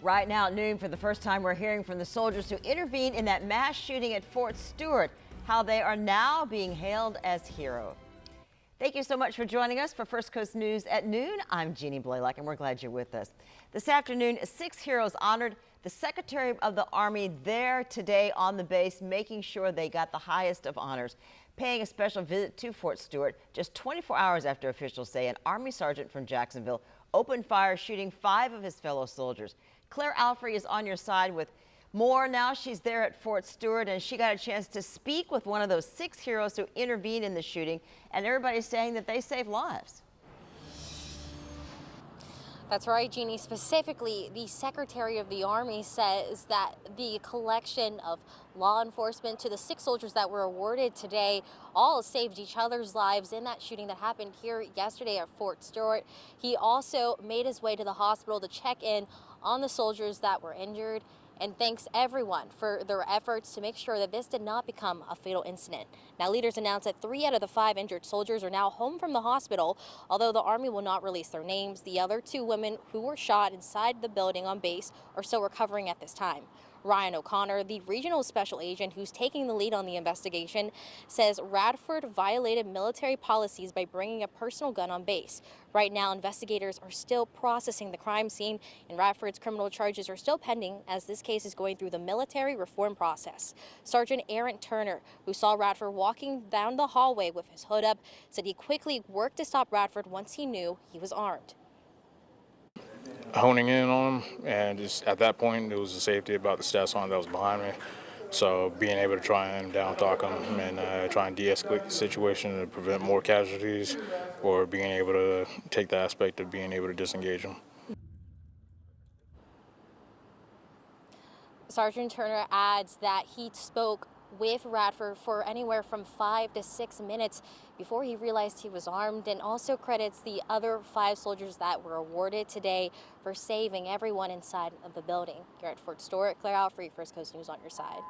Right now at noon, for the first time, we're hearing from the soldiers who intervened in that mass shooting at Fort Stewart, how they are now being hailed as heroes. Thank you so much for joining us for First Coast News at noon. I'm Jeannie Blaylock, and we're glad you're with us. This afternoon, 6 heroes honored. The Secretary of the Army there today on the base, making sure they got the highest of honors, paying a special visit to Fort Stewart just 24 hours after officials say an Army sergeant from Jacksonville opened fire, shooting 5 of his fellow soldiers. Claire Alfrey is on your side with more now. She's there at Fort Stewart, and she got a chance to speak with one of those 6 heroes who intervened in the shooting, and everybody's saying that they saved lives. That's right, Jeannie. Specifically, the Secretary of the Army says that the collection of law enforcement to the 6 soldiers that were awarded today all saved each other's lives in that shooting that happened here yesterday at Fort Stewart. He also made his way to the hospital to check in on the soldiers that were injured, and thanks everyone for their efforts to make sure that this did not become a fatal incident. Now, leaders announced that 3 out of the 5 injured soldiers are now home from the hospital, although the Army will not release their names. The other 2 women who were shot inside the building on base are still recovering at this time. Ryan O'Connor, the regional special agent who's taking the lead on the investigation, says Radford violated military policies by bringing a personal gun on base. Right now, investigators are still processing the crime scene, and Radford's criminal charges are still pending as this case is going through the military reform process. Sergeant Sgt Turner, who saw Radford walking down the hallway with his hood up, said he quickly worked to stop Radford once he knew he was armed. Honing in on him, and just at that point, it was the safety about the stats on that was behind me. So being able to try and down talk him and try and de-escalate the situation to prevent more casualties, or being able to take the aspect of being able to disengage him. Sergeant Turner adds that he spoke with Radford for anywhere from 5 to 6 minutes before he realized he was armed, and also credits the other 5 soldiers that were awarded today for saving everyone inside of the building. Here at Fort Stewart, Claire Alfrey, First Coast News on your side.